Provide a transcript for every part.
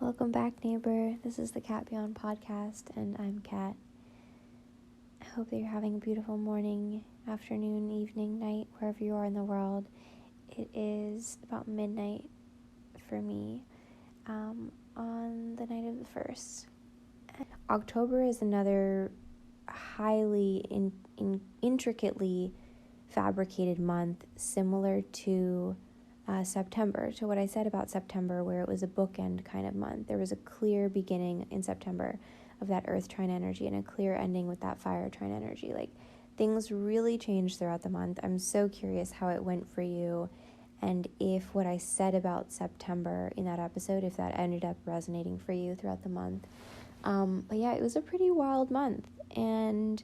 Welcome back, neighbor. This is the CatBeyond podcast, and I'm Cat. I hope that you're having a beautiful morning, afternoon, evening, night, wherever you are in the world. It is about midnight for me on the night of the 1st. October is another highly intricately fabricated month, similar to September, to what I said about September, where it was a bookend kind of month. There was a clear beginning in September of that Earth Trine energy and a clear ending with that Fire Trine energy. Like, things really changed throughout the month. I'm so curious how it went for you, and if what I said about September in that episode, if that ended up resonating for you throughout the month. But yeah, it was a pretty wild month, and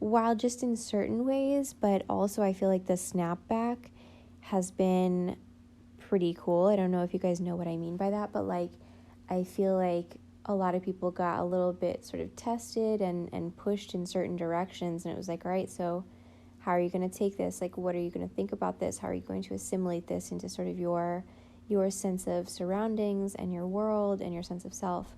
wild just in certain ways, but also I feel like the snapback has been pretty cool. I don't know if you guys know what I mean by that, but like, I feel like a lot of people got a little bit sort of tested and pushed in certain directions, and it was like, all right, so how are you going to take this? Like, what are you going to think about this? How are you going to assimilate this into sort of your sense of surroundings and your world and your sense of self?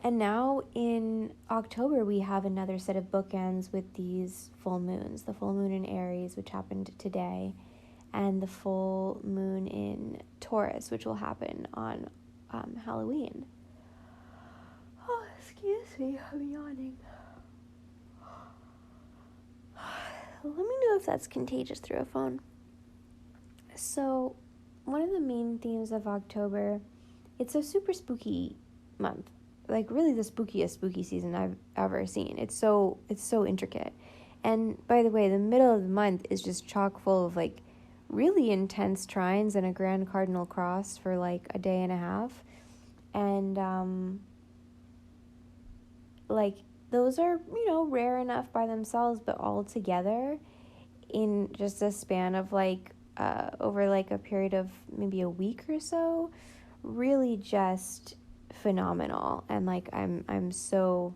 And now in October, we have another set of bookends with these full moons. The full moon in Aries, which happened today, and the full moon in Taurus, which will happen on Halloween. Oh, excuse me, I'm yawning. Let me know if that's contagious through a phone. So, one of the main themes of October, it's a super spooky month. Like, really the spookiest spooky season I've ever seen. It's so intricate. And by the way, the middle of the month is just chock full of like really intense trines and a grand Cardinal Cross for like a day and a half. And like, those are, rare enough by themselves, but all together in just a span of like over like a period of maybe a week or so, really just phenomenal. And like, I'm so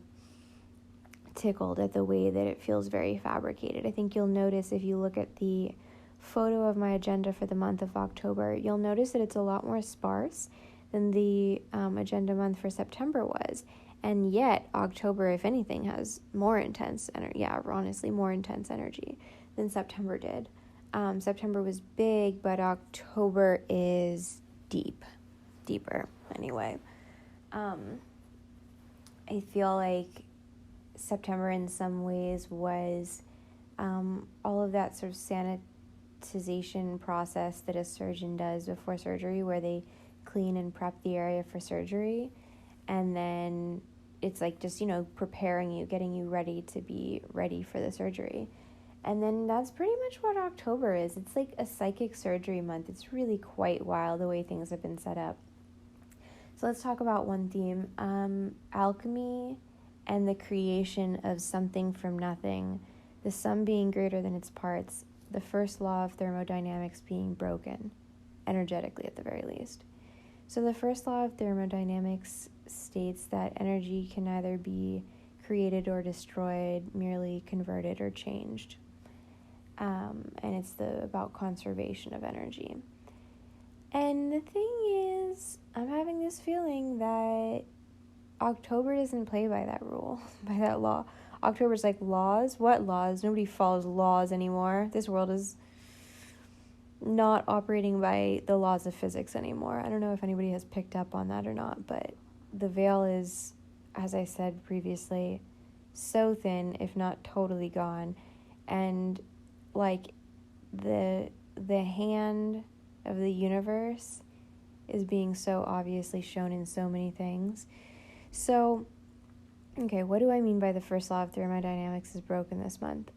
tickled at the way that it feels very fabricated. I think you'll notice if you look at the photo of my agenda for the month of October, you'll notice that it's a lot more sparse than the agenda month for September was. And yet October, if anything, has more intense energy. Yeah, honestly, more intense energy than September did. September was big, but October is deeper anyway. I feel like September in some ways was all of that sort of sanitization process that a surgeon does before surgery, where they clean and prep the area for surgery, and then it's like just, preparing you, getting you ready to be ready for the surgery. And then that's pretty much what October is. It's like a psychic surgery month. It's really quite wild the way things have been set up. So let's talk about one theme, alchemy and the creation of something from nothing, the sum being greater than its parts, the first law of thermodynamics being broken, energetically at the very least. So the first law of thermodynamics states that energy can neither be created or destroyed, merely converted or changed. And it's about conservation of energy. And the thing is, I'm having this feeling that October doesn't play by that rule, by that law. October's like, laws? What laws? Nobody follows laws anymore. This world is not operating by the laws of physics anymore. I don't know if anybody has picked up on that or not, but the veil is, as I said previously, so thin, if not totally gone. And like, the hand of the universe is being so obviously shown in so many things. So, okay, what do I mean by the first law of thermodynamics is broken this month?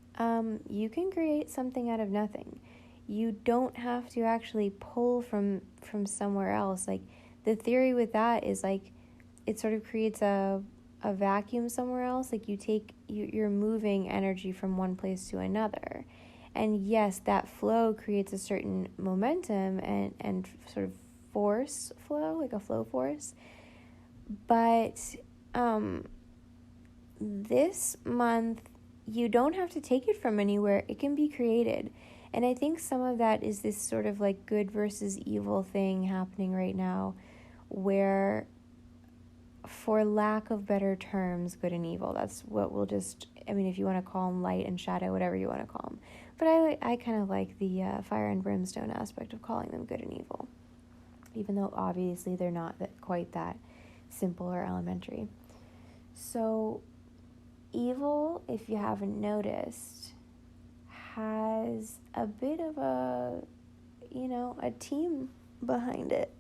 You can create something out of nothing. You don't have to actually pull from somewhere else. Like, the theory with that is like, it sort of creates a vacuum somewhere else. Like, you're moving energy from one place to another. And yes, that flow creates a certain momentum and sort of force flow, like a flow force. But this month, you don't have to take it from anywhere. It can be created. And I think some of that is this sort of like good versus evil thing happening right now, where, for lack of better terms, good and evil, that's what we'll just, if you want to call them light and shadow, whatever you want to call them. But I kind of like the fire and brimstone aspect of calling them good and evil, even though obviously they're not quite that simple or elementary. So evil, if you haven't noticed, has a bit of a team behind it,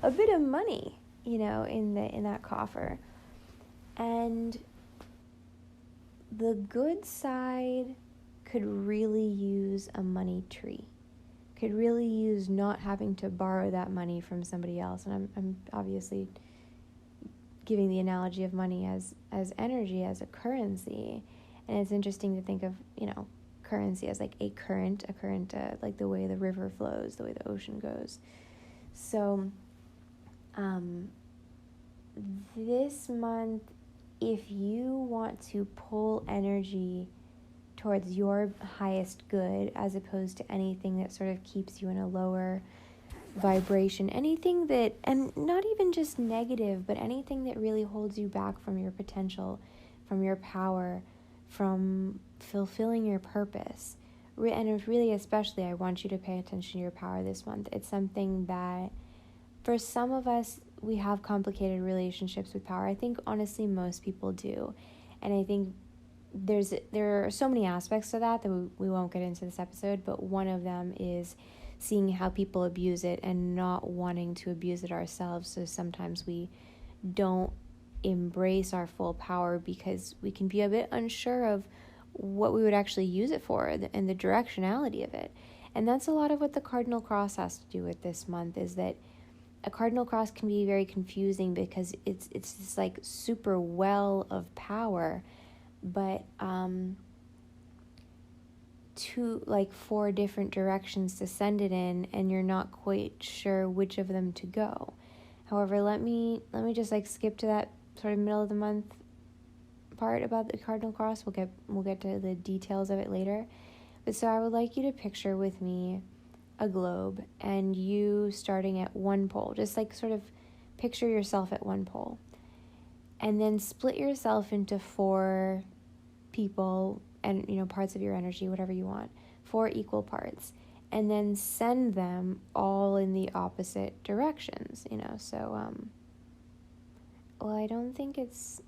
a bit of money, in that coffer. And the good side could really use a money tree, could really use not having to borrow that money from somebody else. And I'm obviously giving the analogy of money as energy, as a currency. And it's interesting to think of, currency as like a current, like the way the river flows, the way the ocean goes. So this month, if you want to pull energy towards your highest good, as opposed to anything that sort of keeps you in a lower vibration, anything that, and not even just negative, but anything that really holds you back from your potential, from your power, from fulfilling your purpose. And really, especially, I want you to pay attention to your power this month. It's something that, for some of us, we have complicated relationships with power. I think, honestly, most people do. And I think there are so many aspects to that we won't get into this episode, but one of them is seeing how people abuse it and not wanting to abuse it ourselves. So sometimes we don't embrace our full power because we can be a bit unsure of what we would actually use it for and the directionality of it. And that's a lot of what the Cardinal Cross has to do with this month, is that a Cardinal Cross can be very confusing because it's this like super well of power, but to like 4 different directions to send it in, and you're not quite sure which of them to go. However, let me just like skip to that sort of middle of the month part about the Cardinal Cross. We'll get to the details of it later. But so I would like you to picture with me a globe and you starting at one pole. Just like sort of picture yourself at one pole. And then split yourself into 4 people and, parts of your energy, whatever you want, 4 equal parts. And then send them all in the opposite directions, So, well, I don't think it's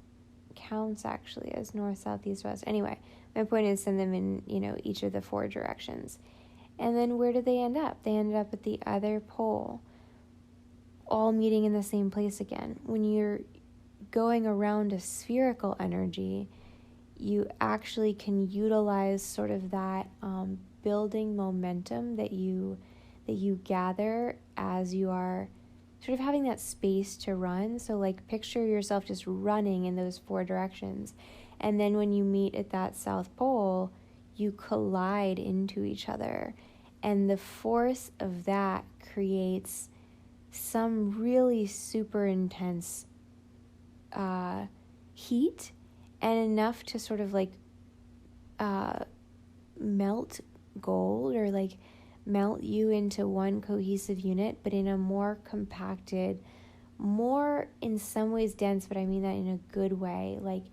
counts actually as north, south, east, west. Anyway, my point is send them in, each of the 4 directions. And then where did they end up? They ended up at the other pole, all meeting in the same place again. When you're going around a spherical energy, you actually can utilize sort of that building momentum that you gather as you are sort of having that space to run. So like picture yourself just running in those 4 directions. And then when you meet at that South Pole, you collide into each other. And the force of that creates some really super intense heat, and enough to sort of like melt gold, or like melt you into one cohesive unit, but in a more compacted, more in some ways dense, but I mean that in a good way. Like,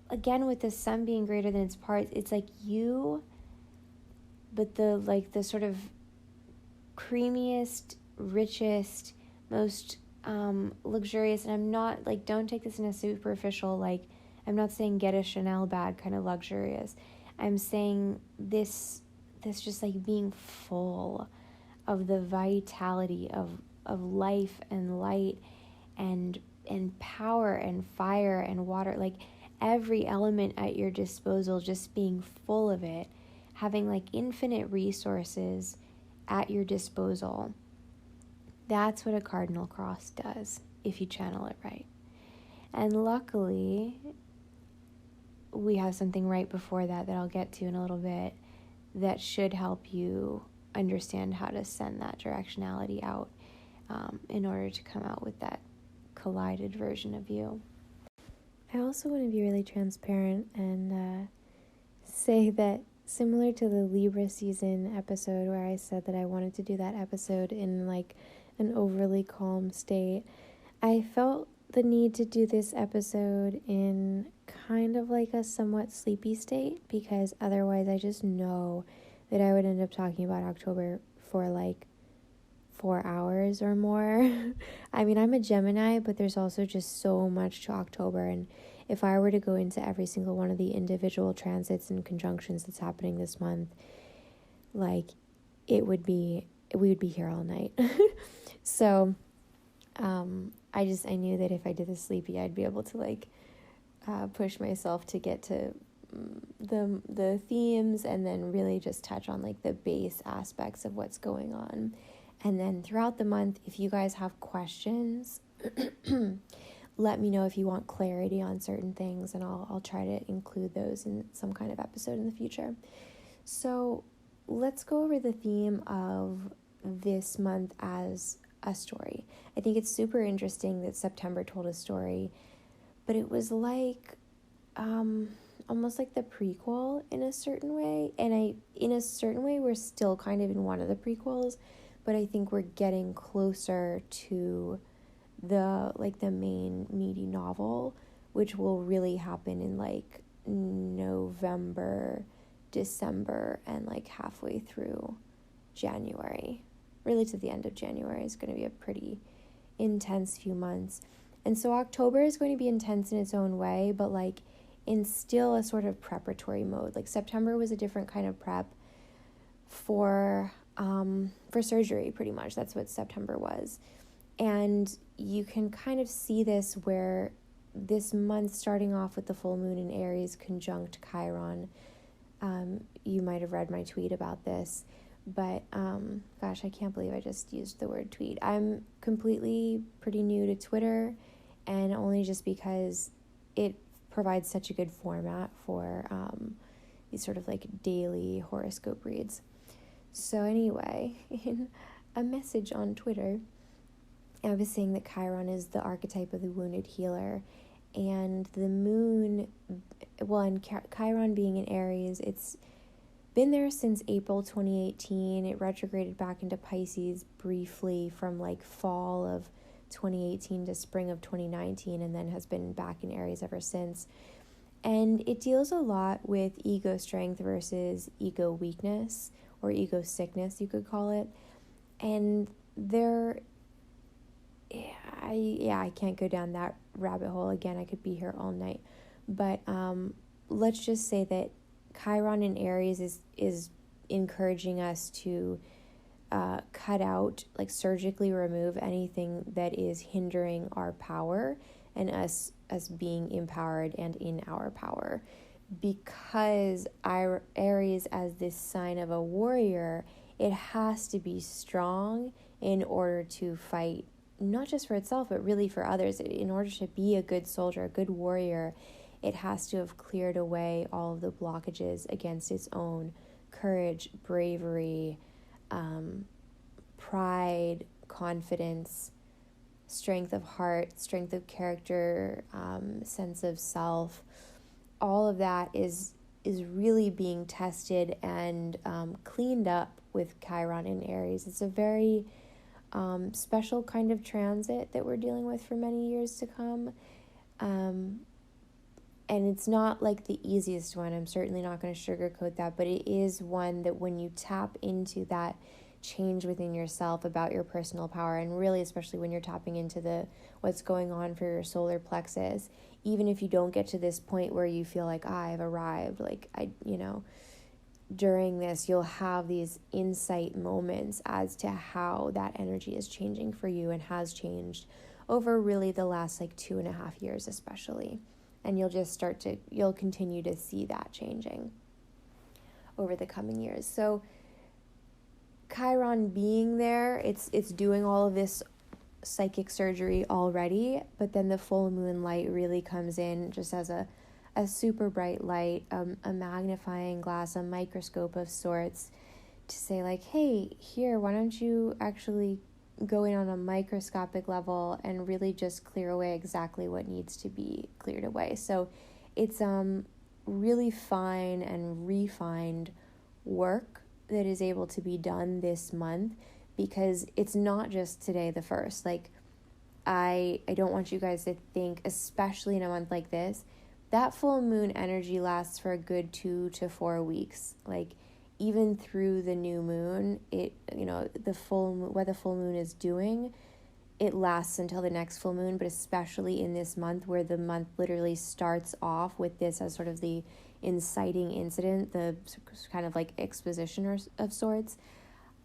again, with the sun being greater than its parts, it's like you, but the sort of creamiest, richest, most luxurious. And I'm not like, don't take this in a superficial, like, I'm not saying get a Chanel bag kind of luxurious. I'm saying this just like being full of the vitality of life and light and power and fire and water, like every element at your disposal, just being full of it, having like infinite resources at your disposal. That's what a Cardinal Cross does if you channel it right. And luckily, we have something right before that I'll get to in a little bit that should help you understand how to send that directionality out in order to come out with that collided version of you. I also want to be really transparent and say that similar to the Libra season episode where I said that I wanted to do that episode in like an overly calm state. I felt the need to do this episode in kind of like a somewhat sleepy state, because otherwise I just know that I would end up talking about October for like 4 hours or more. I mean, I'm a Gemini, but there's also just so much to October, and if I were to go into every single one of the individual transits and conjunctions that's happening this month, like we would be here all night. So I knew that if I did the sleepy, I'd be able to like push myself to get to the themes, and then really just touch on like the base aspects of what's going on. And then throughout the month, if you guys have questions, let me know if you want clarity on certain things, and I'll try to include those in some kind of episode in the future. So let's go over the theme of this month as a story. I think it's super interesting that September told a story, but it was like almost like the prequel in a certain way. And in a certain way, we're still kind of in one of the prequels, but I think we're getting closer to the main meaty novel, which will really happen in like November, December, and like halfway through January. Really to the end of January is going to be a pretty intense few months. And so October is going to be intense in its own way, but like in still a sort of preparatory mode. Like September was a different kind of prep for surgery, pretty much. That's what September was. And you can kind of see this where this month, starting off with the full moon in Aries conjunct Chiron, you might have read my tweet about this, but gosh, I can't believe I just used the word tweet. I'm completely pretty new to Twitter, and only just because it provides such a good format for these sort of like daily horoscope reads. So anyway, in a message on Twitter, I was saying that Chiron is the archetype of the wounded healer, and the moon, and Chiron being in Aries, it's been there since April 2018. It retrograded back into Pisces briefly from like fall of 2018 to spring of 2019, and then has been back in Aries ever since. And it deals a lot with ego strength versus ego weakness, or ego sickness, you could call it. And I can't go down that rabbit hole again. I could be here all night. But let's just say that Chiron in Aries is encouraging us to cut out, like surgically remove anything that is hindering our power and us being empowered and in our power. Because Aries, as this sign of a warrior, it has to be strong in order to fight, not just for itself, but really for others. In order to be a good soldier, a good warrior, it has to have cleared away all of the blockages against its own courage, bravery, pride, confidence, strength of heart, strength of character, sense of self. All of that is really being tested and cleaned up with Chiron in Aries. It's a very special kind of transit that we're dealing with for many years to come. And it's not like the easiest one. I'm certainly not going to sugarcoat that, but it is one that when you tap into that change within yourself about your personal power, and really especially when you're tapping into what's going on for your solar plexus, even if you don't get to this point where you feel like I've arrived, like during this you'll have these insight moments as to how that energy is changing for you, and has changed over really the last like 2.5 years especially. And you'll continue to see that changing over the coming years. So Chiron being there, it's doing all of this psychic surgery already, but then the full moon light really comes in just as a super bright light, a magnifying glass, a microscope of sorts, to say like, hey, here, why don't you actually go in on a microscopic level and really just clear away exactly what needs to be cleared away. So it's really fine and refined work that is able to be done this month, because it's not just today the 1st. Like, I don't want you guys to think, especially in a month like this, that full moon energy lasts for a good 2 to 4 weeks. Like, even through the new moon, it, what the full moon is doing, it lasts until the next full moon. But especially in this month, where the month literally starts off with this as sort of the inciting incident, the kind of like exposition of sorts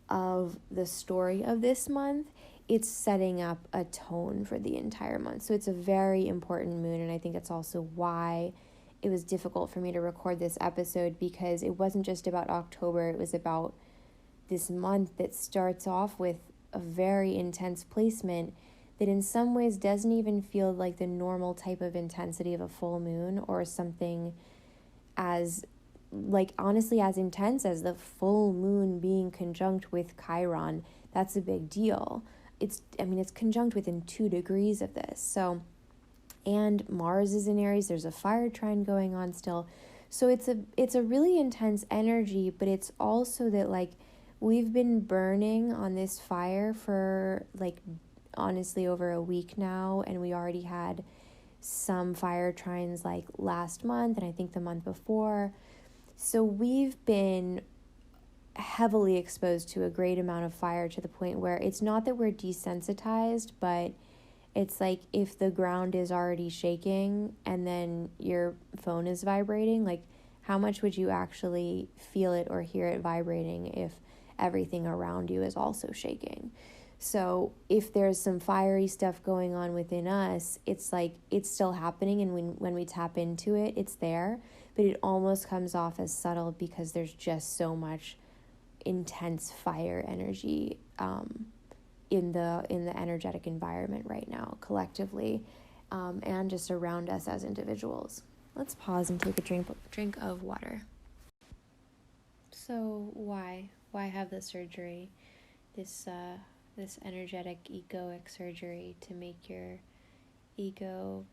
of the story of this month, it's setting up a tone for the entire month. So it's a very important moon, and I think it's also why it was difficult for me to record this episode, because it wasn't just about October, it was about this month that starts off with a very intense placement that in some ways doesn't even feel like the normal type of intensity of a full moon, or something as, like, honestly as intense as the full moon being conjunct with Chiron. That's a big deal. It's conjunct within 2 degrees of this. So, and Mars is in Aries. There's a fire trine going on still. So it's a really intense energy, but it's also that, like, we've been burning on this fire for, like, honestly over a week now, and we already had some fire trines like last month and I think the month before. So we've been heavily exposed to a great amount of fire, to the point where it's not that we're desensitized, but it's like if the ground is already shaking and then your phone is vibrating, like, how much would you actually feel it or hear it vibrating if everything around you is also shaking? So if there's some fiery stuff going on within us, it's like it's still happening, and when we tap into it, it's there, but it almost comes off as subtle because there's just so much intense fire energy in the energetic environment right now, collectively, and just around us as individuals. Let's pause and take a drink of water. So why have the surgery? This energetic egoic surgery to make your ego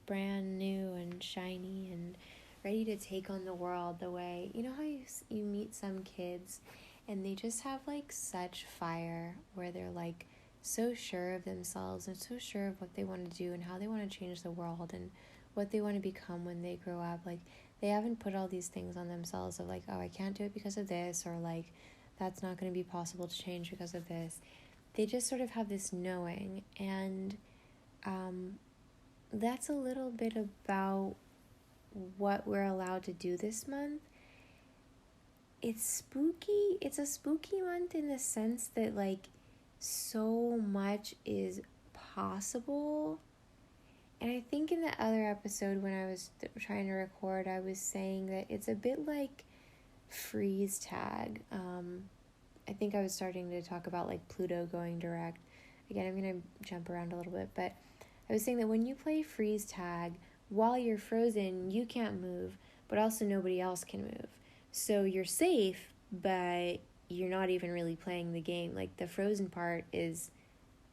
brand new and shiny and ready to take on the world the way, you know how you meet some kids and they just have like such fire, where they're like so sure of themselves and so sure of what they want to do and how they want to change the world and what they want to become when they grow up. Like, they haven't put all these things on themselves of like, oh, I can't do it because of this, or like, that's not going to be possible to change because of this. They just sort of have this knowing, and that's a little bit about what we're allowed to do this month. It's spooky. It's a spooky month in the sense that, like, so much is possible. And I think in the other episode when I was trying to record, I was saying that it's a bit like freeze tag. I think I was starting to talk about like Pluto going direct. Again, I'm going to jump around a little bit, but I was saying that when you play freeze tag, while you're frozen, you can't move, but also nobody else can move. So you're safe, but you're not even really playing the game. Like, the frozen part is,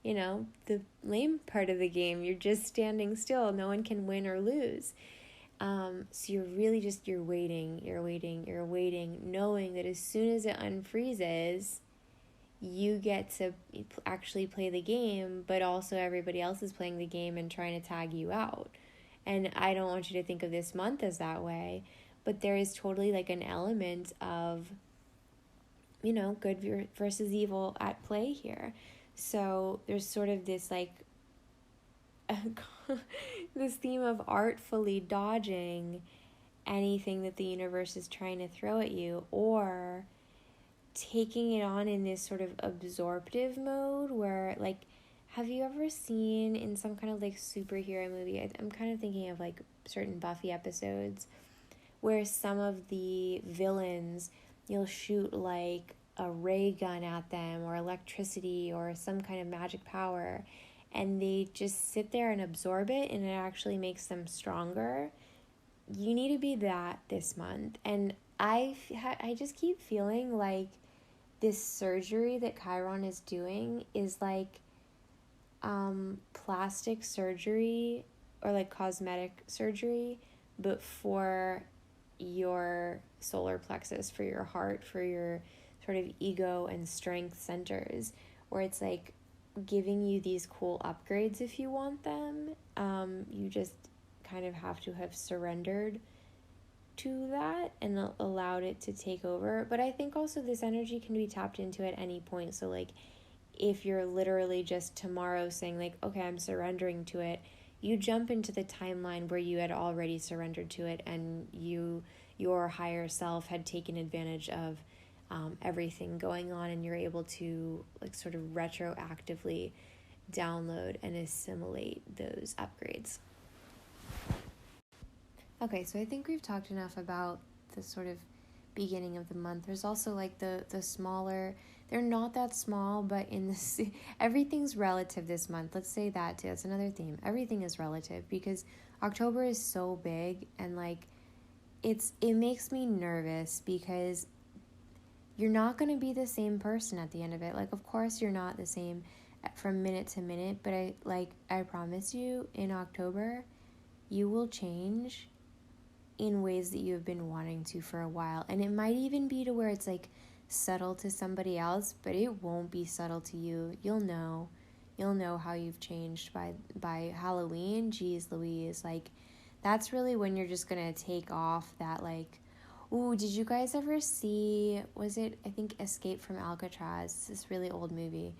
the lame part of the game. You're just standing still. No one can win or lose. So you're really just, you're waiting, knowing that as soon as it unfreezes, you get to actually play the game, but also everybody else is playing the game and trying to tag you out. And I don't want you to think of this month as that way, but there is totally like an element of, good versus evil at play here. So there's sort of this like this theme of artfully dodging anything that the universe is trying to throw at you, or taking it on in this sort of absorptive mode where, like, have you ever seen in some kind of like superhero movie, I'm kind of thinking of like certain Buffy episodes, where some of the villains, you'll shoot like a ray gun at them or electricity or some kind of magic power, and they just sit there and absorb it, and it actually makes them stronger. You need to be that this month. And I just keep feeling like this surgery that Chiron is doing is like plastic surgery or like cosmetic surgery, but for your solar plexus, for your heart, for your sort of ego and strength centers, where it's like giving you these cool upgrades if you want them. You just kind of have to have surrendered to that and allowed it to take over. But I think also this energy can be tapped into at any point. So like if you're literally just tomorrow saying like, okay, I'm surrendering to it, you jump into the timeline where you had already surrendered to it, and your higher self had taken advantage of everything going on, and you're able to like sort of retroactively download and assimilate those upgrades. Okay, so I think we've talked enough about the sort of beginning of the month. There's also like the smaller, they're not that small, but in this, everything's relative this month. Let's say that too. That's another theme. Everything is relative because October is so big, and like it makes me nervous because you're not going to be the same person at the end of it. Like, of course you're not the same from minute to minute, but I promise you in October you will change in ways that you have been wanting to for a while. And it might even be to where it's like subtle to somebody else, but it won't be subtle to you. You'll know how you've changed by Halloween. Geez Louise, like that's really when you're just gonna take off that like, ooh, did you guys ever see, was it, I think, Escape from Alcatraz? It's this really old movie.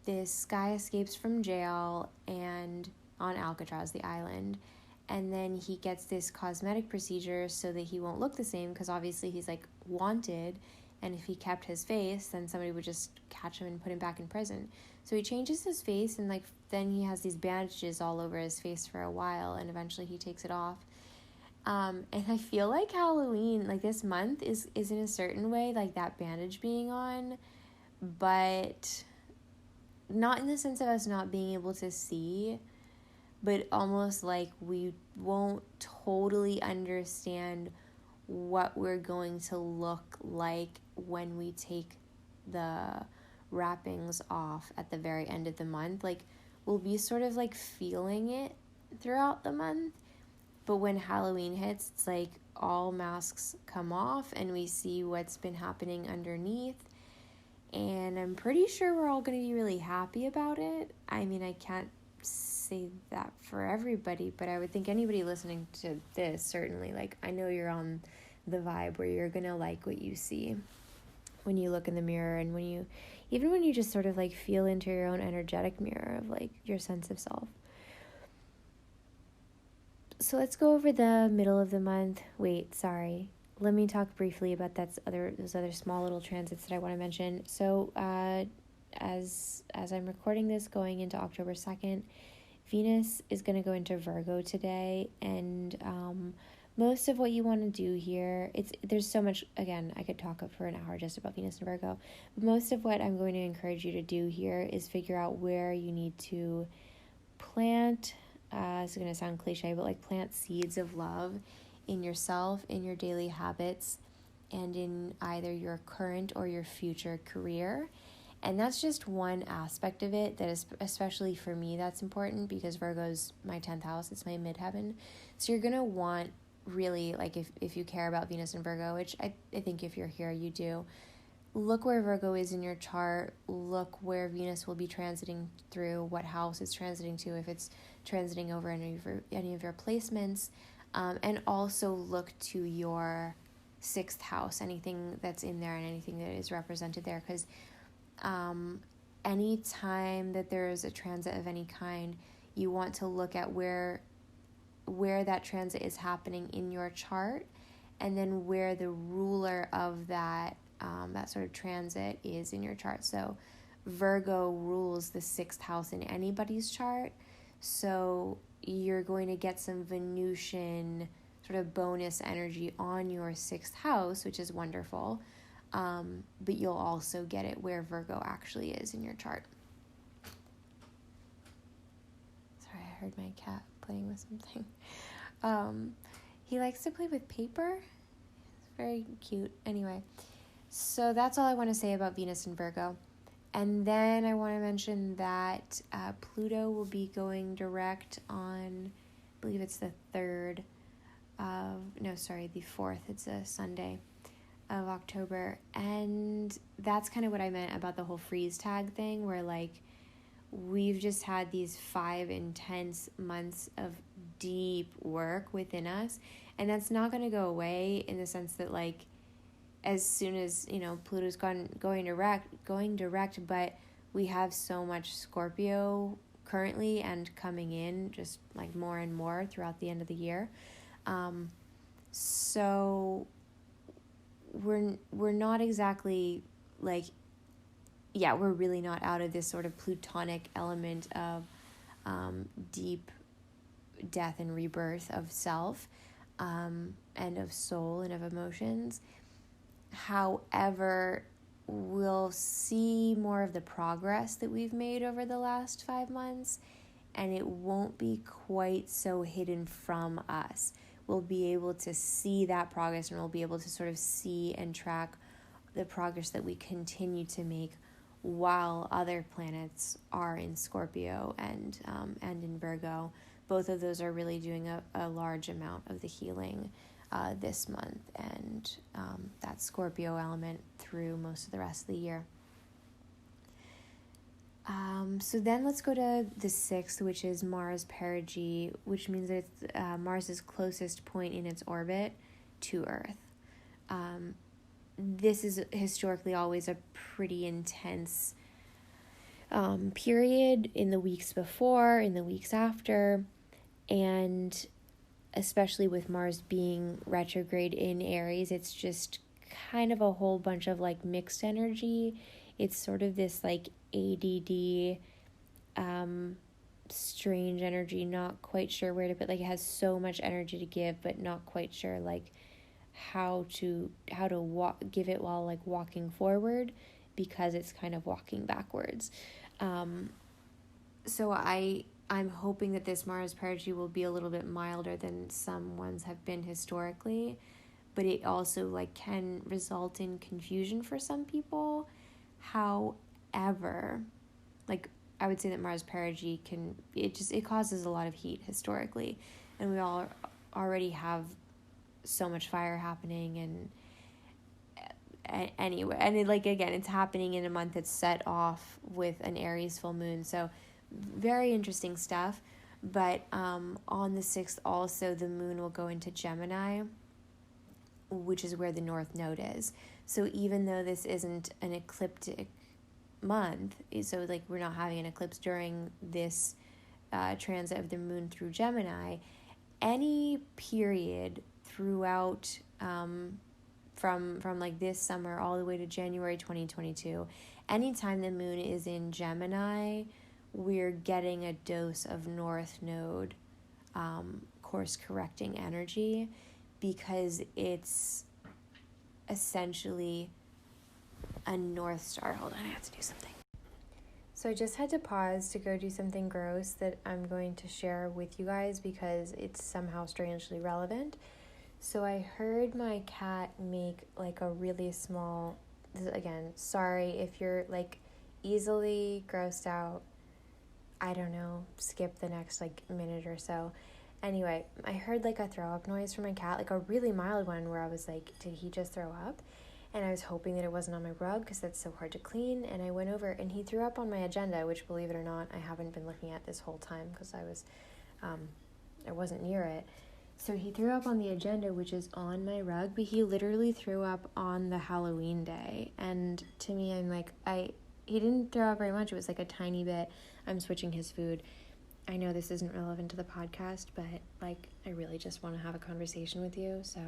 This guy escapes from jail and on Alcatraz, the island, and then he gets this cosmetic procedure so that he won't look the same, because obviously he's like wanted, and if he kept his face, then somebody would just catch him and put him back in prison. So he changes his face, and like then he has these bandages all over his face for a while, and eventually he takes it off. And I feel like Halloween, like this month, is in a certain way like that bandage being on, but not in the sense of us not being able to see, but almost like we won't totally understand what we're going to look like when we take the wrappings off at the very end of the month. Like we'll be sort of like feeling it throughout the month, but when Halloween hits, it's like all masks come off and we see what's been happening underneath. And I'm pretty sure we're all going to be really happy about it. I mean, I can't say that for everybody, but I would think anybody listening to this, certainly, like, I know you're on the vibe where you're going to like what you see when you look in the mirror, and even when you just sort of like feel into your own energetic mirror of like your sense of self. So let's go over the middle of the month. Wait, sorry. Let me talk briefly about those other small little transits that I want to mention. So as I'm recording this going into October 2nd, Venus is going to go into Virgo today, and most of what you want to do here, there's so much, again, I could talk up for an hour just about Venus and Virgo, but most of what I'm going to encourage you to do here is figure out where you need to plant, it's going to sound cliche, but like plant seeds of love in yourself, in your daily habits, and in either your current or your future career. And that's just one aspect of it that is, especially for me, that's important because Virgo's my 10th house. It's my midheaven. So you're going to want really, like if you care about Venus and Virgo, which I think if you're here, you do, look where Virgo is in your chart. Look where Venus will be transiting through, what house it's transiting to, if it's transiting over any of your placements. And also look to your 6th house, anything that's in there and anything that is represented there, because any time that there is a transit of any kind, you want to look at where that transit is happening in your chart, and then where the ruler of that sort of transit is in your chart. So Virgo rules the 6th house in anybody's chart, so you're going to get some Venusian sort of bonus energy on your 6th house, which is wonderful. But you'll also get it where Virgo actually is in your chart. Sorry, I heard my cat playing with something. He likes to play with paper. It's very cute. Anyway, so that's all I want to say about Venus and Virgo. And then I want to mention that Pluto will be going direct on, I believe it's the 4th. It's a Sunday. of October. And that's kind of what I meant about the whole freeze tag thing, where like we've just had these 5 intense months of deep work within us, and that's not going to go away, in the sense that like as soon as, you know, Pluto's going direct, but we have so much Scorpio currently and coming in just like more and more throughout the end of the year. So we're not exactly like, yeah, we're really not out of this sort of Plutonic element of deep death and rebirth of self, and of soul and of emotions. However, we'll see more of the progress that we've made over the last 5 months, and it won't be quite so hidden from us. We'll be able to see that progress, and we'll be able to sort of see and track the progress that we continue to make while other planets are in Scorpio and in Virgo. Both of those are really doing a large amount of the healing this month, and that Scorpio element through most of the rest of the year. So then let's go to the 6th, which is Mars Perigee, which means that it's Mars's closest point in its orbit to Earth. This is historically always a pretty intense period in the weeks before, in the weeks after, and especially with Mars being retrograde in Aries, it's just kind of a whole bunch of like mixed energy. It's sort of this like ADD, strange energy, not quite sure where to put, like it has so much energy to give, but not quite sure like how to give it while like walking forward, because it's kind of walking backwards. So I'm hoping that this Mars Perigee will be a little bit milder than some ones have been historically, but it also like can result in confusion for some people. However, like I would say that Mars Perigee it causes a lot of heat historically, and we all already have so much fire happening, and anyway, and it, like again, it's happening in a month that's set off with an Aries full moon, so very interesting stuff. But on the 6th also, the moon will go into Gemini, which is where the North Node is. So even though this isn't an ecliptic month, so like we're not having an eclipse during this transit of the moon through Gemini, any period throughout from like this summer all the way to January 2022, anytime the moon is in Gemini, we're getting a dose of North Node course correcting energy, because it's essentially a North Star. Hold on, I have to do something. So I just had to pause to go do something gross that I'm going to share with you guys because it's somehow strangely relevant. So I heard my cat make like a really small, again, sorry if you're like easily grossed out, I don't know, skip the next like minute or so. Anyway, I heard like a throw up noise from my cat, like a really mild one where I was like, did he just throw up? And I was hoping that it wasn't on my rug because that's so hard to clean. And I went over and he threw up on my agenda, which, believe it or not, I haven't been looking at this whole time because I wasn't near it. So he threw up on the agenda, which is on my rug, but he literally threw up on the Halloween day. And to me, I'm like, he didn't throw up very much. It was like a tiny bit. I'm switching his food. I know this isn't relevant to the podcast, but like, I really just want to have a conversation with you. So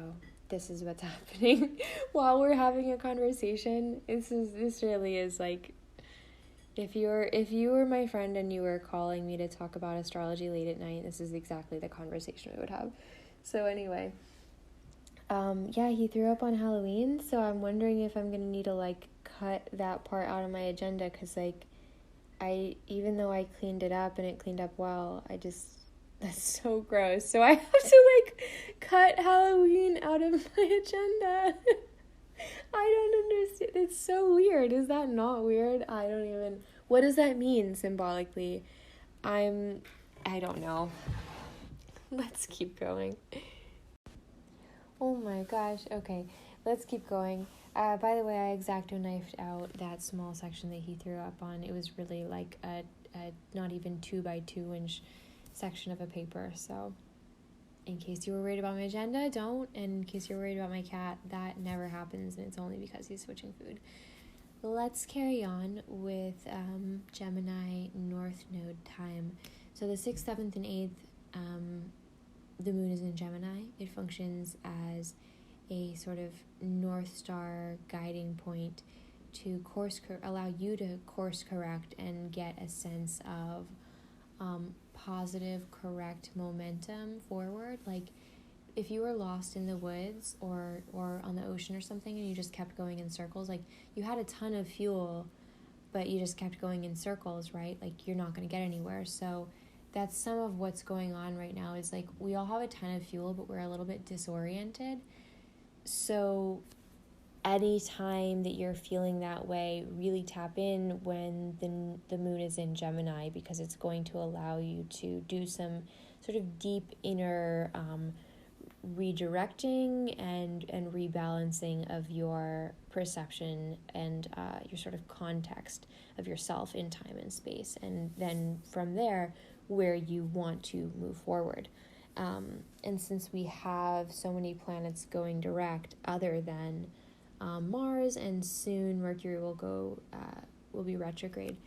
this is what's happening while we're having a conversation. This really is like, if you were my friend and you were calling me to talk about astrology late at night, this is exactly the conversation we would have. So anyway, he threw up on Halloween. So I'm wondering if I'm going to need to like cut that part out of my agenda. 'Cause like, even though I cleaned it up and it cleaned up well, that's so gross. So I have to like cut Halloween out of my agenda. I don't understand. It's so weird. Is that not weird? What does that mean symbolically? I don't know. Let's keep going. Oh my gosh. Okay. Let's keep going. By the way, I X-Acto knifed out that small section that he threw up on. It was really like a not even 2 by 2 inch section of a paper. So in case you were worried about my agenda, don't. And in case you're worried about my cat, that never happens, and it's only because he's switching food. Let's carry on with Gemini North Node time. So the 6th, 7th, and 8th, the moon is in Gemini. It functions as a sort of North Star guiding point to allow you to course correct and get a sense of positive, correct momentum forward. Like if you were lost in the woods or on the ocean or something and you just kept going in circles, like you had a ton of fuel, but you just kept going in circles, right? Like you're not going to get anywhere. So that's some of what's going on right now is like we all have a ton of fuel, but we're a little bit disoriented. So anytime that you're feeling that way, really tap in when the moon is in Gemini, because it's going to allow you to do some sort of deep inner redirecting and rebalancing of your perception and your sort of context of yourself in time and space, and then from there where you want to move forward. And since we have so many planets going direct other than Mars, and soon Mercury will be retrograde,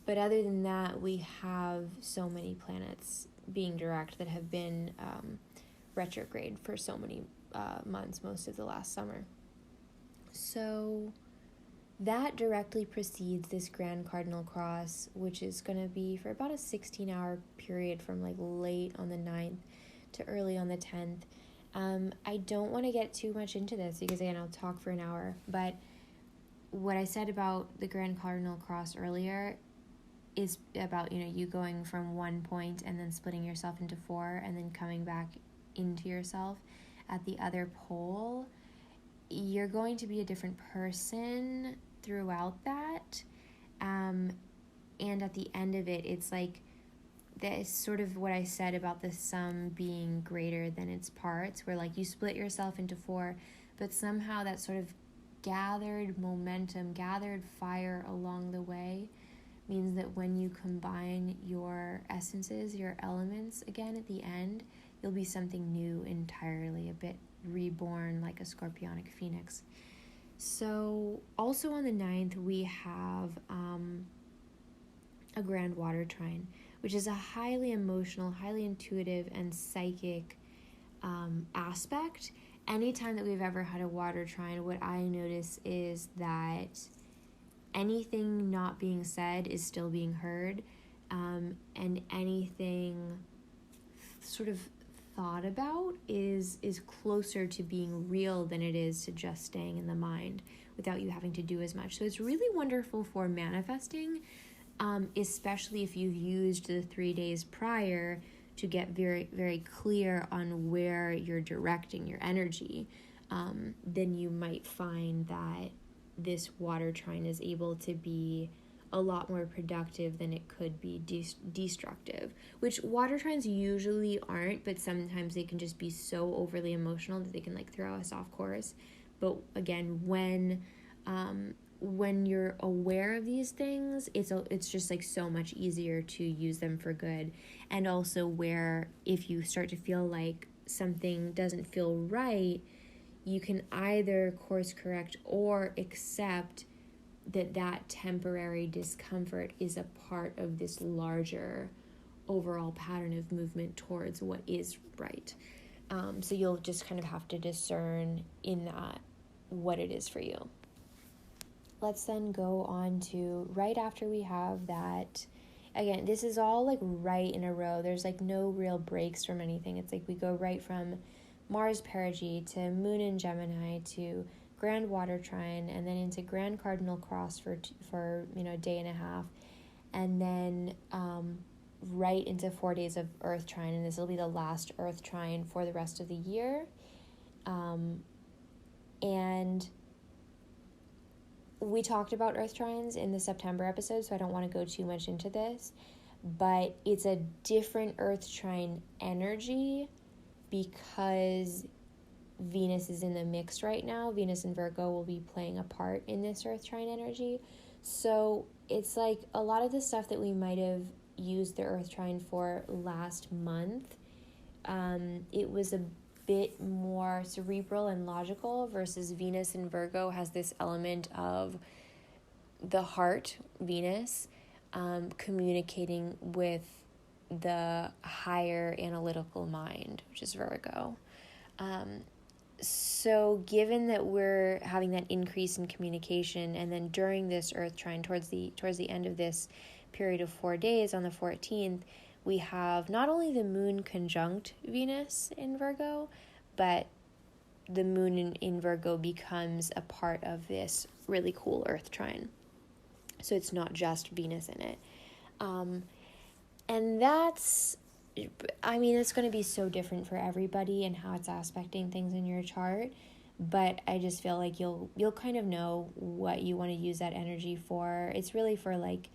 but other than that, we have so many planets being direct that have been retrograde for so many months, most of the last summer. So that directly precedes this grand Cardinal Cross, which is going to be for about a 16-hour period from like late on the 9th to early on the 10th. I don't want to get too much into this because, again, I'll talk for an hour. But what I said about the grand Cardinal Cross earlier is about, you going from one point and then splitting yourself into 4 and then coming back into yourself at the other pole. You're going to be a different person throughout that, and at the end of it, it's like that's sort of what I said about the sum being greater than its parts, where like you split yourself into 4, but somehow that sort of gathered momentum, gathered fire along the way means that when you combine your essences, your elements again at the end, you'll be something new entirely, a bit reborn like a scorpionic phoenix. So also on the 9th, we have a grand water trine, which is a highly emotional, highly intuitive, and psychic aspect. Anytime that we've ever had a water trine, what I notice is that anything not being said is still being heard, and anything sort of thought about is closer to being real than it is to just staying in the mind without you having to do as much. So it's really wonderful for manifesting, especially if you've used the 3 days prior to get very, very clear on where you're directing your energy. Then you might find that this water trine is able to be a lot more productive than it could be destructive, which water trines usually aren't, but sometimes they can just be so overly emotional that they can like throw us off course. But again, when you're aware of these things, it's just like so much easier to use them for good. And also where if you start to feel like something doesn't feel right, you can either course correct or accept that temporary discomfort is a part of this larger overall pattern of movement towards what is right. So you'll just kind of have to discern in that what it is for you. Let's then go on to right after we have that. Again, this is all like right in a row. There's like no real breaks from anything. It's like we go right from Mars Perigee to Moon in Gemini to Grand Water Trine, and then into Grand Cardinal Cross for a day and a half, and then right into 4 days of Earth Trine, and this will be the last Earth Trine for the rest of the year. And we talked about Earth Trines in the September episode, so I don't want to go too much into this, but it's a different Earth Trine energy because Venus is in the mix right now. Venus and Virgo will be playing a part in this Earth trine energy. So it's like a lot of the stuff that we might have used the Earth trine for last month, it was a bit more cerebral and logical, versus Venus in Virgo has this element of the heart, Venus, communicating with the higher analytical mind, which is Virgo. So given that we're having that increase in communication, and then during this Earth trine, towards the end of this period of 4 days, on the 14th, we have not only the moon conjunct Venus in Virgo, but the moon in Virgo becomes a part of this really cool Earth trine. So it's not just Venus in it. And that's, I mean, it's going to be so different for everybody and how it's aspecting things in your chart. But I just feel like you'll kind of know what you want to use that energy for. It's really for like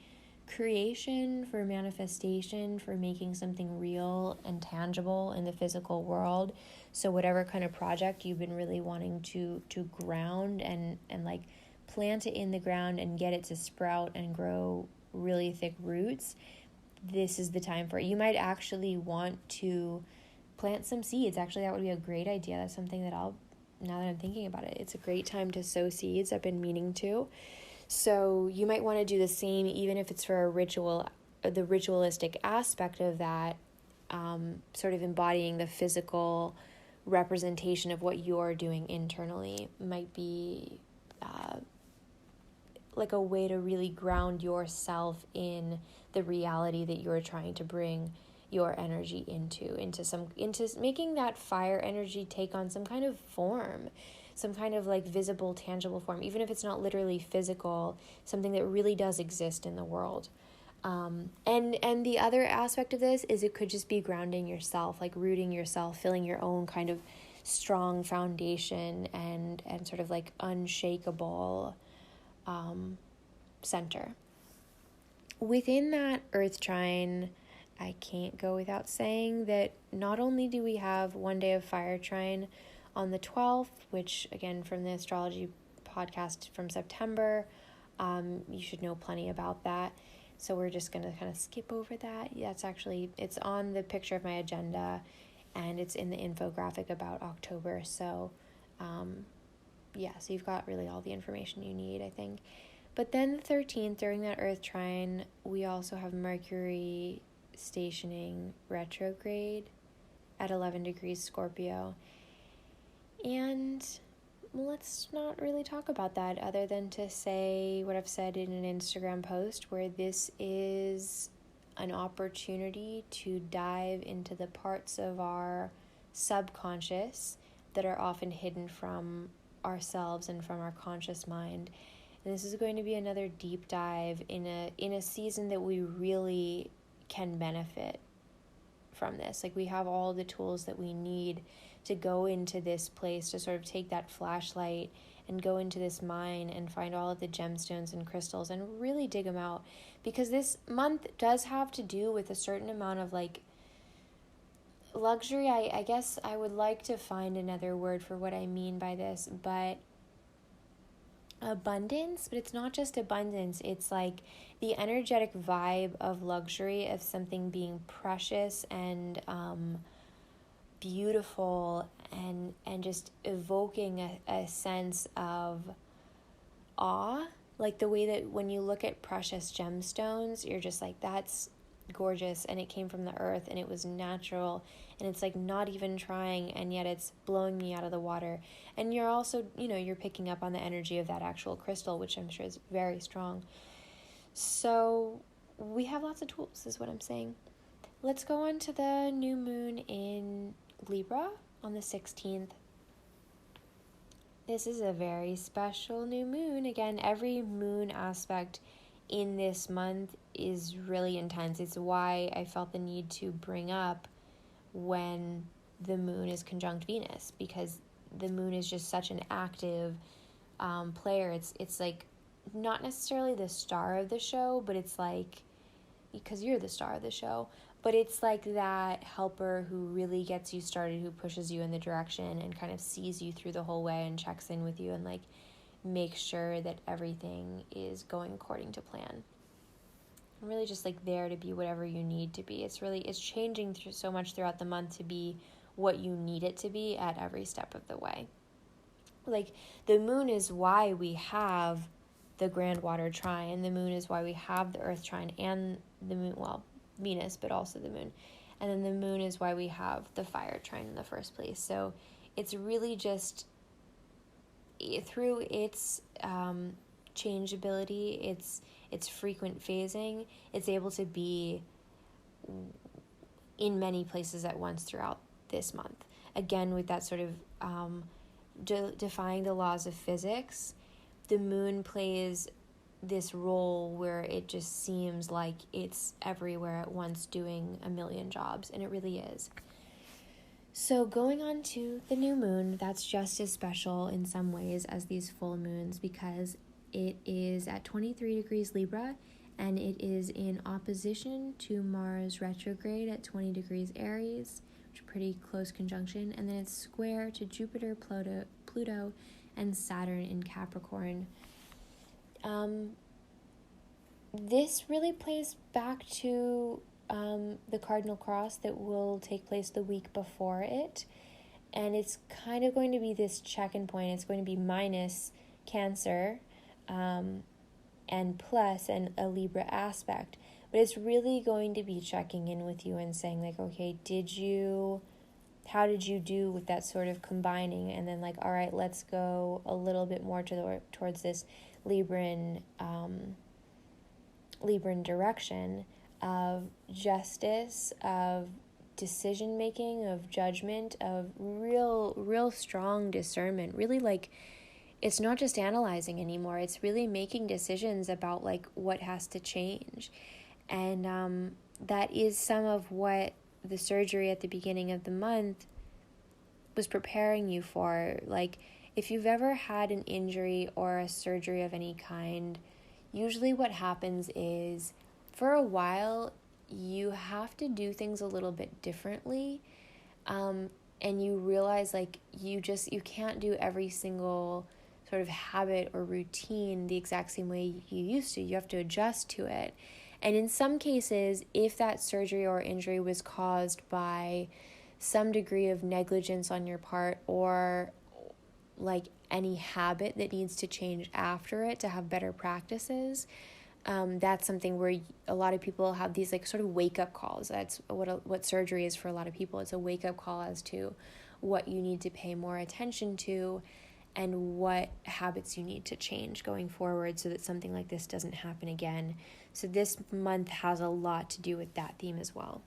creation, for manifestation, for making something real and tangible in the physical world. So whatever kind of project you've been really wanting to ground and like plant it in the ground and get it to sprout and grow really thick roots, this is the time for it. You might actually want to plant some seeds. Actually, that would be a great idea. That's something that now that I'm thinking about it, it's a great time to sow seeds. I've been meaning to. So you might want to do the same, even if it's for a ritual, the ritualistic aspect of that, sort of embodying the physical representation of what you're doing internally might be like a way to really ground yourself in the reality that you're trying to bring your energy into making that fire energy take on some kind of form, some kind of like visible, tangible form, even if it's not literally physical, something that really does exist in the world. And the other aspect of this is it could just be grounding yourself, like rooting yourself, feeling your own kind of strong foundation and sort of like unshakable center. Within that Earth trine, I can't go without saying that not only do we have 1 day of fire trine on the 12th, which again from the astrology podcast from September, you should know plenty about that. So we're just going to kind of skip over that. It's on the picture of my agenda and it's in the infographic about October. So so you've got really all the information you need, I think. But then the 13th, during that Earth trine, we also have Mercury stationing retrograde at 11 degrees Scorpio. And let's not really talk about that other than to say what I've said in an Instagram post, where this is an opportunity to dive into the parts of our subconscious that are often hidden from ourselves and from our conscious mind. And this is going to be another deep dive in a season that we really can benefit from this. Like, we have all the tools that we need to go into this place, to sort of take that flashlight and go into this mine and find all of the gemstones and crystals and really dig them out. Because this month does have to do with a certain amount of like luxury. I guess I would like to find another word for what I mean by this, but abundance. But it's not just abundance, it's like the energetic vibe of luxury, of something being precious and beautiful and just evoking a sense of awe. Like the way that when you look at precious gemstones, you're just like, that's gorgeous, and it came from the earth and it was natural, and it's like not even trying, and yet it's blowing me out of the water. And you're also, you're picking up on the energy of that actual crystal, which I'm sure is very strong. So we have lots of tools, is what I'm saying. Let's go on to the new moon in Libra on the 16th. This is a very special new moon. Again, every moon aspect in this month is really intense. It's why I felt the need to bring up when the moon is conjunct Venus, because the moon is just such an active player. It's like not necessarily the star of the show, but it's like, because you're the star of the show, But it's like that helper who really gets you started, who pushes you in the direction and kind of sees you through the whole way and checks in with you and like makes sure that everything is going according to plan. I'm really just like there to be whatever you need to be. It's changing so much throughout the month to be what you need it to be at every step of the way. Like the moon is why we have the grand water trine. The moon is why we have the earth trine and the moon, well, Venus, but also the moon. And then the moon is why we have the fire trine in the first place. So it's really just through its changeability, its frequent phasing, it's able to be in many places at once throughout this month. Again, with that sort of defying the laws of physics, the moon plays this role where it just seems like it's everywhere at once doing a million jobs, and it really is. So going on to the new moon, that's just as special in some ways as these full moons because it is at 23 degrees Libra, and it is in opposition to Mars retrograde at 20 degrees Aries, which is a pretty close conjunction, and then it's square to Jupiter, Pluto, and Saturn in Capricorn. This really plays back to the Cardinal Cross that will take place the week before it, and it's kind of going to be this check-in point. It's going to be minus Cancer and plus a Libra aspect, but it's really going to be checking in with you and saying like, okay, how did you do with that sort of combining? And then like, all right, let's go a little bit more towards this Libran direction of justice, of decision making, of judgment, of real strong discernment. Really, like, it's not just analyzing anymore. It's really making decisions about like what has to change. And that is some of what the surgery at the beginning of the month was preparing you for. Like, if you've ever had an injury or a surgery of any kind, usually what happens is for a while you have to do things a little bit differently, and you realize like you can't do every single sort of habit or routine the exact same way you used to. You have to adjust to it. And in some cases, if that surgery or injury was caused by some degree of negligence on your part or like any habit that needs to change after it to have better practices, that's something where a lot of people have these like sort of wake-up calls. That's what surgery is for a lot of people. It's a wake-up call as to what you need to pay more attention to and what habits you need to change going forward so that something like this doesn't happen again. So this month has a lot to do with that theme as well.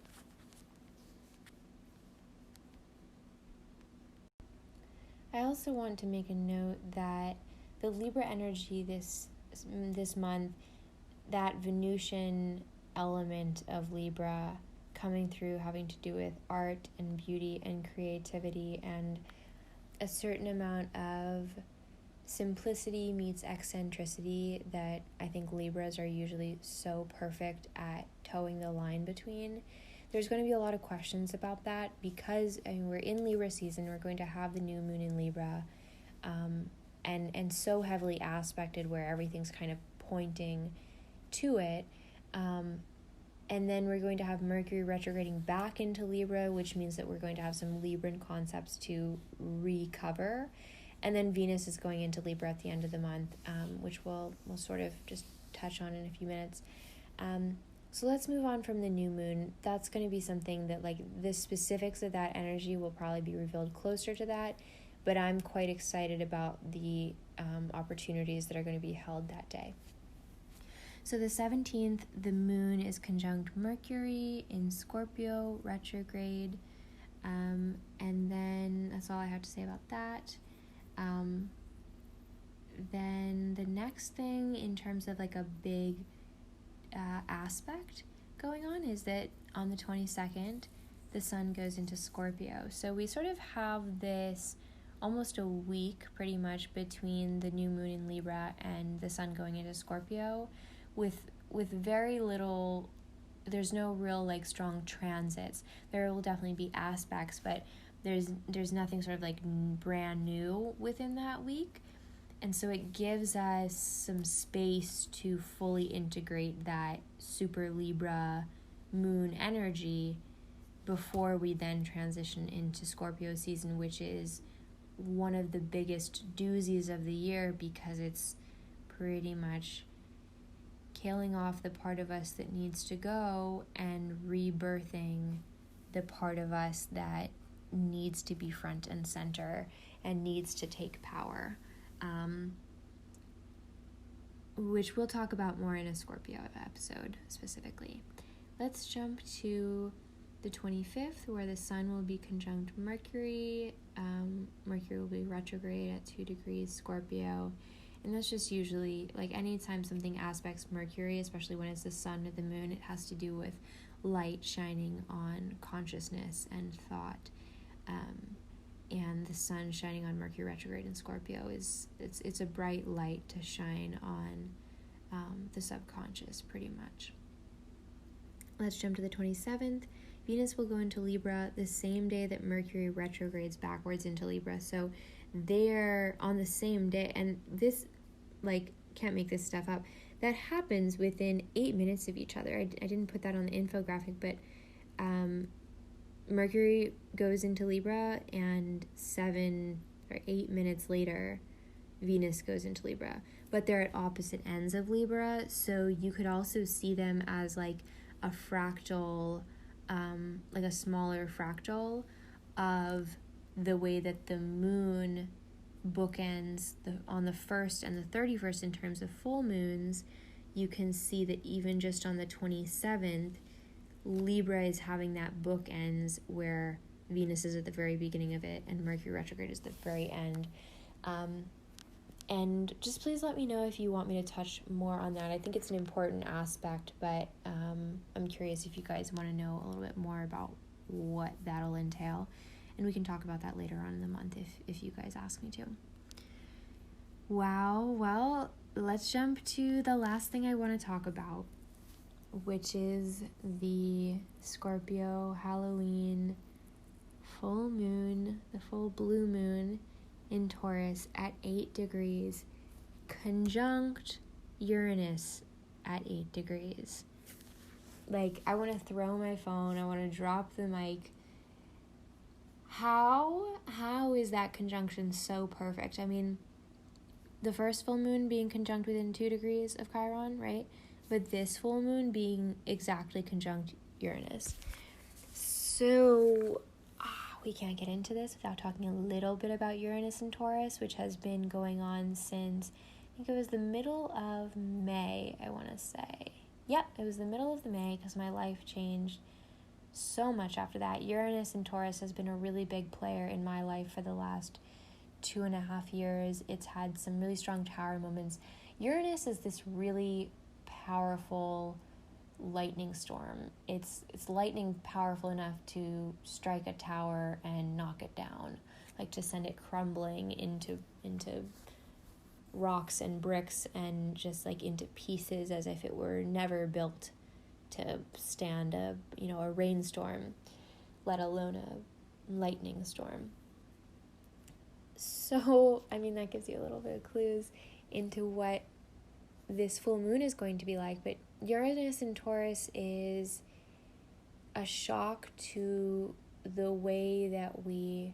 I also want to make a note that the Libra energy this month, that Venusian element of Libra coming through, having to do with art and beauty and creativity and a certain amount of simplicity meets eccentricity that I think Libras are usually so perfect at towing the line between. There's going to be a lot of questions about that because we're in Libra season. We're going to have the new moon in Libra, and so heavily aspected where everything's kind of pointing to it. And then we're going to have Mercury retrograding back into Libra, which means that we're going to have some Libran concepts to recover. And then Venus is going into Libra at the end of the month, which we'll sort of just touch on in a few minutes. So let's move on from the new moon. That's going to be something that like the specifics of that energy will probably be revealed closer to that, but I'm quite excited about the opportunities that are going to be held that day. So the 17th, the moon is conjunct Mercury in Scorpio, retrograde, and then that's all I have to say about that. Then the next thing in terms of like a big aspect going on is that on the 22nd, the sun goes into Scorpio. So we sort of have this almost a week pretty much between the new moon in Libra and the sun going into Scorpio with very little there's no real like strong transits. There will definitely be aspects, but there's nothing sort of like brand new within that week. And so it gives us some space to fully integrate that super Libra moon energy before we then transition into Scorpio season, which is one of the biggest doozies of the year because it's pretty much killing off the part of us that needs to go and rebirthing the part of us that needs to be front and center and needs to take power, which we'll talk about more in a Scorpio episode specifically. Let's jump to the 25th, where the sun will be conjunct Mercury. Mercury will be retrograde at 2 degrees Scorpio. And that's just usually, like, anytime something aspects Mercury, especially when it's the sun or the moon, it has to do with light shining on consciousness and thought. And the sun shining on Mercury retrograde in Scorpio it's a bright light to shine on the subconscious, pretty much. Let's jump to the 27th. Venus will go into Libra the same day that Mercury retrogrades backwards into Libra. So they're on the same day, and this, like, can't make this stuff up. That happens within 8 minutes of each other. I didn't put that on the infographic, but Mercury goes into Libra, and 7 or 8 minutes later, Venus goes into Libra. But they're at opposite ends of Libra, so you could also see them as like a fractal, like a smaller fractal of the way that the moon bookends on the 1st and the 31st in terms of full moons. You can see that even just on the 27th, Libra is having that bookends where Venus is at the very beginning of it and Mercury retrograde is the very end. And just please let me know if you want me to touch more on that. I think it's an important aspect, but I'm curious if you guys want to know a little bit more about what that'll entail. And we can talk about that later on in the month if you guys ask me to. Wow, well, let's jump to the last thing I want to talk about, which is the Scorpio Halloween full moon, the full blue moon in Taurus at 8 degrees, conjunct Uranus at 8 degrees. Like, I want to throw my phone, I want to drop the mic. How is that conjunction so perfect? I mean, the first full moon being conjunct within 2 degrees of Chiron, right? But this full moon being exactly conjunct Uranus. So we can't get into this without talking a little bit about Uranus and Taurus, which has been going on since, I think it was the middle of May, I want to say. Yep, it was the middle of May, because my life changed so much after that. Uranus and Taurus has been a really big player in my life for the last 2.5 years. It's had some really strong tower moments. Uranus is this really powerful lightning storm. It's lightning powerful enough to strike a tower and knock it down, like to send it crumbling into rocks and bricks and just like into pieces as if it were never built to stand a rainstorm, let alone a lightning storm. So, I mean, that gives you a little bit of clues into what this full moon is going to be like, but Uranus and Taurus is a shock to the way that we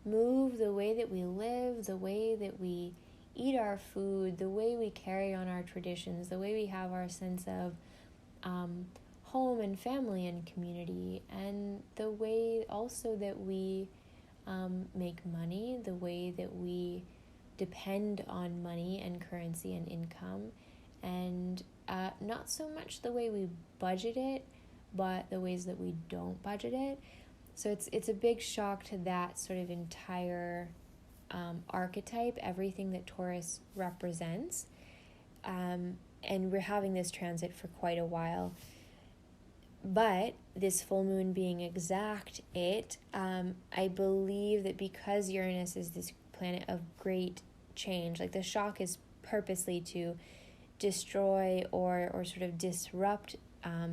move, the way that we live, the way that we eat our food, the way we carry on our traditions, the way we have our sense of home and family and community, and the way also that we make money, the way that we depend on money and currency and income, and not so much the way we budget it, but the ways that we don't budget it. So it's a big shock to that sort of entire archetype, everything that Taurus represents. And we're having this transit for quite a while. But this full moon being exact, I believe that because Uranus is this planet of great change, like the shock is purposely to destroy or sort of disrupt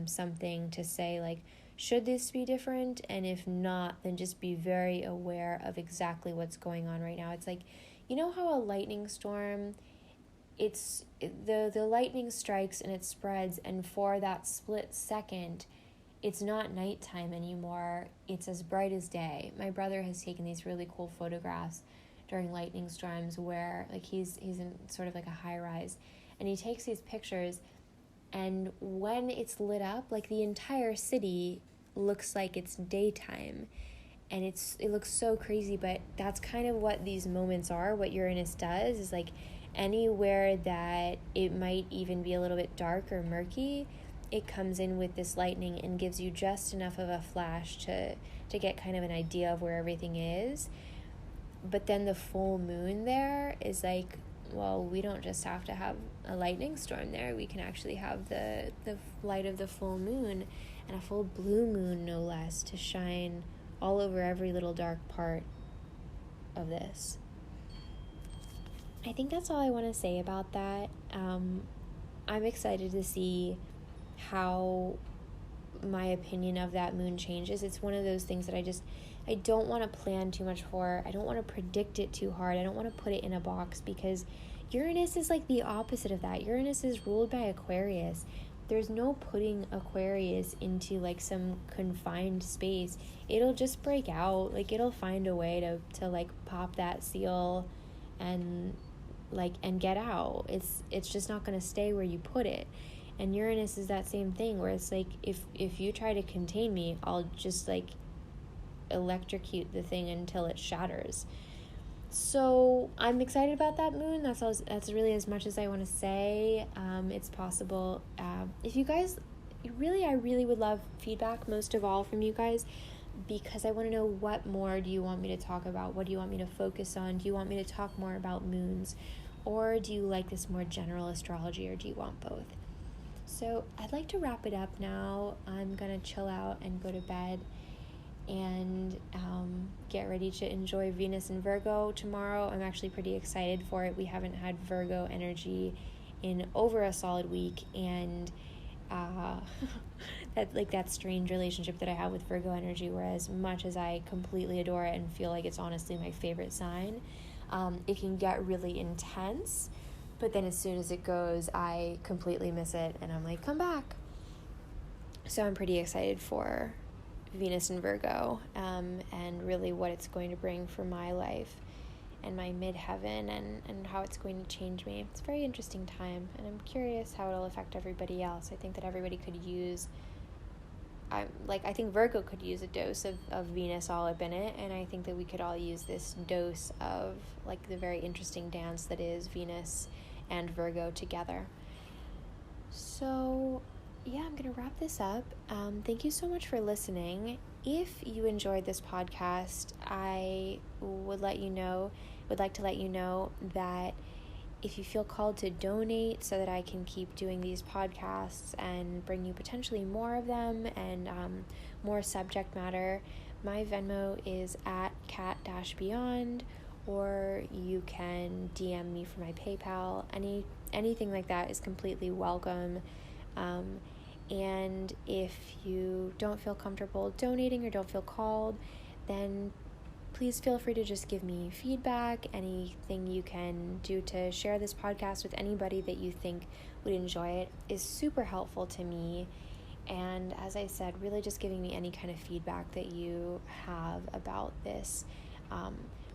something to say, like, should this be different? And if not, then just be very aware of exactly what's going on right now. It's like, you know how a lightning storm, the lightning strikes and it spreads, and for that split second, it's not nighttime anymore. It's as bright as day. My brother has taken these really cool photographs during lightning storms where, like, he's in sort of like a high rise, and he takes these pictures, and when it's lit up, like, the entire city looks like it's daytime, and it looks so crazy. But that's kind of what these moments are. What Uranus does is, like, anywhere that it might even be a little bit dark or murky, it comes in with this lightning and gives you just enough of a flash to get kind of an idea of where everything is. But then the full moon there is like, well, we don't just have to have a lightning storm there. We can actually have the light of the full moon, and a full blue moon, no less, to shine all over every little dark part of this. I think that's all I want to say about that. I'm excited to see how my opinion of that moon changes. It's one of those things that I don't want to plan too much for. I don't want to predict it too hard. I don't want to put it in a box, because Uranus is like the opposite of that. Uranus is ruled by Aquarius. There's no putting Aquarius into like some confined space. It'll just break out. Like, it'll find a way to like pop that seal and get out. It's just not going to stay where you put it. And Uranus is that same thing, where it's like, if you try to contain me, I'll just like electrocute the thing until it shatters. So I'm excited about that moon. That's really as much as I want to say. It's possible. If you guys, I really would love feedback, most of all from you guys, because I want to know, what more do you want me to talk about? What do you want me to focus on? Do you want me to talk more about moons? Or do you like this more general astrology, or do you want both? So I'd like to wrap it up now. I'm going to chill out and go to bed and get ready to enjoy Venus and Virgo tomorrow. I'm actually pretty excited for it. We haven't had Virgo energy in over a solid week, and that strange relationship that I have with Virgo energy, where as much as I completely adore it and feel like it's honestly my favorite sign, it can get really intense. But then as soon as it goes, I completely miss it, and I'm like, come back. So I'm pretty excited for Venus and Virgo, and really what it's going to bring for my life and my midheaven, and how it's going to change me. It's a very interesting time, and I'm curious how it'll affect everybody else. I think that everybody could use, I think Virgo could use a dose of Venus all up in it, and I think that we could all use this dose of like the very interesting dance that is Venus and Virgo together. So yeah, I'm going to wrap this up. Thank you so much for listening. If you enjoyed this podcast, I would like to let you know that if you feel called to donate so that I can keep doing these podcasts and bring you potentially more of them and more subject matter, my Venmo is at CatBeyond, or you can DM me for my PayPal. Anything like that is completely welcome. And if you don't feel comfortable donating or don't feel called, then please feel free to just give me feedback. Anything you can do to share this podcast with anybody that you think would enjoy it is super helpful to me. And as I said, really just giving me any kind of feedback that you have about this,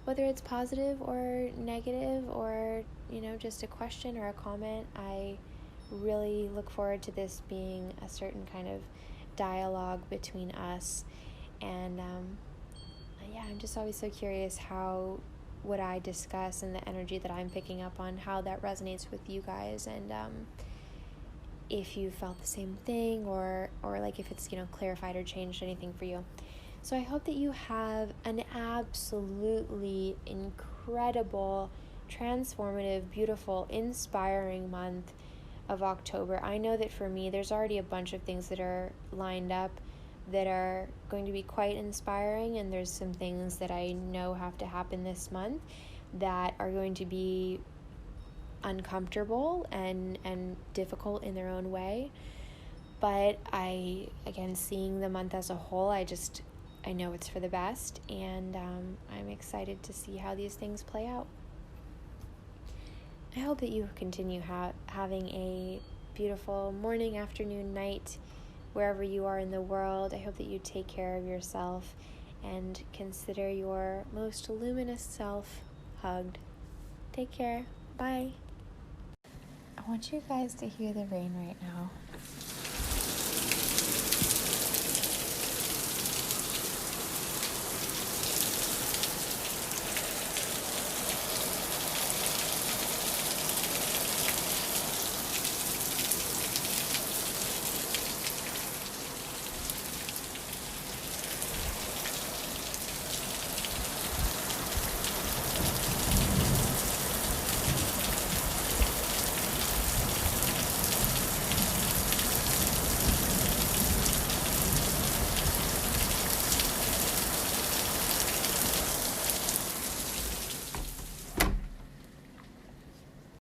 whether it's positive or negative, or, just a question or a comment. I really look forward to this being a certain kind of dialogue between us. And I'm just always so curious how what I discuss and the energy that I'm picking up on, how that resonates with you guys, and if you felt the same thing, or like if it's clarified or changed anything for you. So I hope that you have an absolutely incredible, transformative, beautiful, inspiring month of October. I know that for me, there's already a bunch of things that are lined up that are going to be quite inspiring, and there's some things that I know have to happen this month that are going to be uncomfortable and difficult in their own way. But again, seeing the month as a whole, I know it's for the best, and I'm excited to see how these things play out. I hope that you continue having a beautiful morning, afternoon, night, wherever you are in the world. I hope that you take care of yourself and consider your most luminous self hugged. Take care. Bye. I want you guys to hear the rain right now.